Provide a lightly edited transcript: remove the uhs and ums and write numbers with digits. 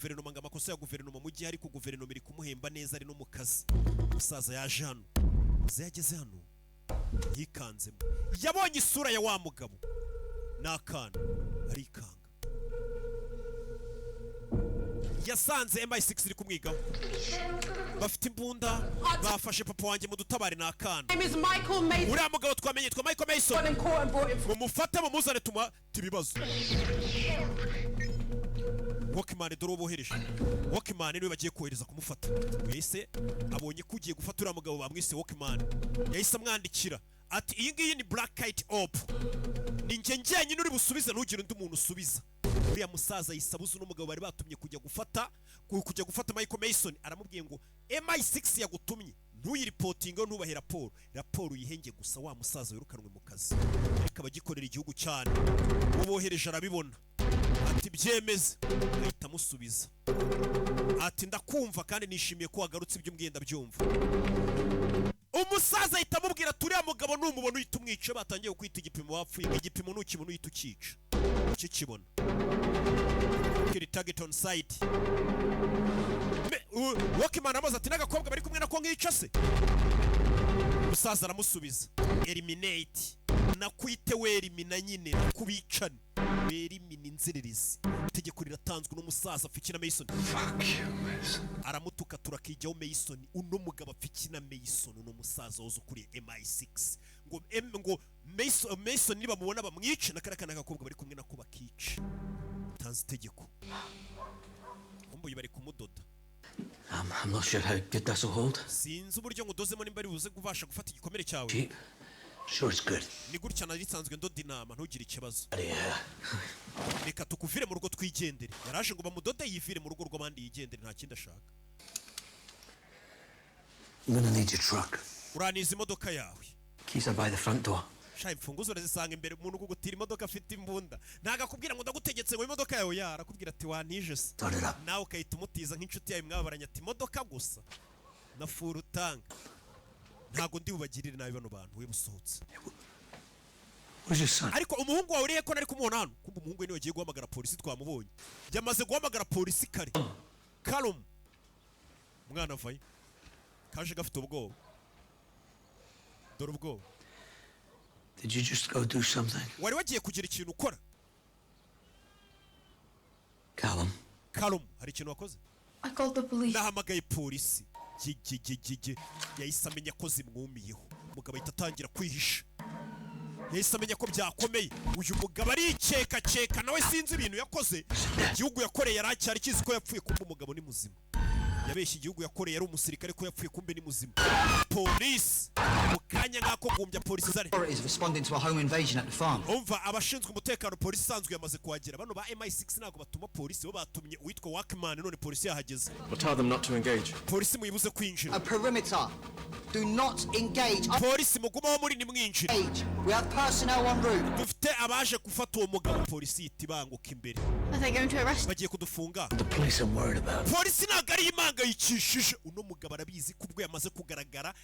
guverinoma ngo amakosa ya guverinoma mu gihe ariko guverinoma iri kumuhemba neza ari no mu kazi. Umusaza yaje hano, yageze hano yikanzemo, yabonye isura ya wa mugabo n'akana arikanga. Yasanze MI6 iri kumwigaho, bafite imbunda, bafashe papa wanjye mu dutabare n'akana. Uriya mugabo twamenye yitwa Michael Mason, mumufate mumuzane tibibazo. Walkman dore bohereje. Walkman niwe bagiye kohereza kumufata. Wese abonye kugiye gufata uriya mugabo bamwise Walkman, yahise amwandikira ati iyi ngiyi ni Black Kite Op, ni njye njyenyine uri busubize, ntugire undi muntu usubiza. Uriya musaza yisabuza n'umugabo bari batumye kujya gufata Michael Mason, aramubwiye ngo MI6 yagutumye ntuyiripotinga, ntubahe raporo uyihenge gusa. Wa musaza wirukanwe mu kazi, ariko abagikorera igihugu cyane ubohereje arabibona ati byemeze, ahita amusubiza ati ndakumva kandi nishimiye ko wagarutse, ibyo umwenda byumva. Umusaza ahita amubwira ati uriya mugabo numubona uhita umwica, batangiye kwita igipimo wapfuye, igipimo nukibona uhita ukica, ukikibona kiri target on site. Walkman amaze ati n'agakobwa bari kumwe nako nkica se. Umusaza aramusubiza eliminate, nakwite werimina nyine nakubicane werimina inzererezi. Itegeko riratanzwe n'umusaza Fikina Mason. Aramutuka turakijyaho Mason, uno mugabo Fikina Mason uno musaza wozo kuri MI6 ngo Mason niba mubona bamwice nakarakana gakobwa bari kumwe nako bakica. Tanze itegeko umbuye bari kumudoda. I'm not sure how good this will hold. Sinzi uburyo ngudozemo nimba ari buze kubasha gufata igikomere cyawe. Sure it's good. Ni gutya narisanzwe ndoda inama, ntugire ikibazo. Reka tukuvire mu rugo twigendere. Yaraje ngo bamudode yivire mu rugo rw'abandi yigendere, nta kindi ashaka. I'm gonna need your truck. Uraniza imodoka yawe. Keys are by the front door. Shayi imfunguzo urazisanga imbere, umuntu kugutira imodoka afite imbunda. Ntaga kubwira ngo ndagutegetse ngo imodoka yawe yarakubwira ati wanije se. Nawe ukahita umutiza nk'inshuti yawe mwabaranya ati imodoka gusa na furu utanga. Ntago ndi bubagirire nabi bano bantu we busohotse. Ariko umuhungu wawe uriye ko nari kumubona hano, kumbe umuhungu we niwe agiye guhamagara polisi, twamubonye yamaze guhamagara polisi kare. Kalum mwana vaye kaje gafite ubwoba, dore ubwoba. Did you just go do something? Wari wagiye kugira ikintu ukora? Kalum hari ikintu wakoze? I called the police. Nahamagaye polisi. Yahise amenya ko zimwumiyeho. Umugabo ahita atangira kwihisha, yahise amenya ko byakomeye. Uyu mugabo arikeka nawe sinzi ibintu yakoze. Igihugu yakoreye yaracyari kizi ko yapfuye, kumbe umugabo ni muzima. Yabeshye igihugu yakoreye yari umusirikare ko yapfuye, kumbe ni muzima. Polisi mukanya ngako gumbya polisi zari responding to a home invasion at the farm. Umva abashinzwe umutekano polisi sanzwe yamaze kuhagera. Bano ba MI6 nago batuma polisi, bo batumye uwitwa Walkman, none polisi yahageze. Tell them not to engage. Polisi muyibuze kwinjira. A perimeter. Do not engage. Polisi mugumaho muri ni mwinjira. We have personnel en route. Dufite abaje gufata uwo mugabo. Polisi itibanguka imbere. Are they going to arrest? Bagiye kudufunga. The police are worried about. Polisi nagari imanga yicishije. Uno mugabo arabizi kubwo yamaze kugaragara.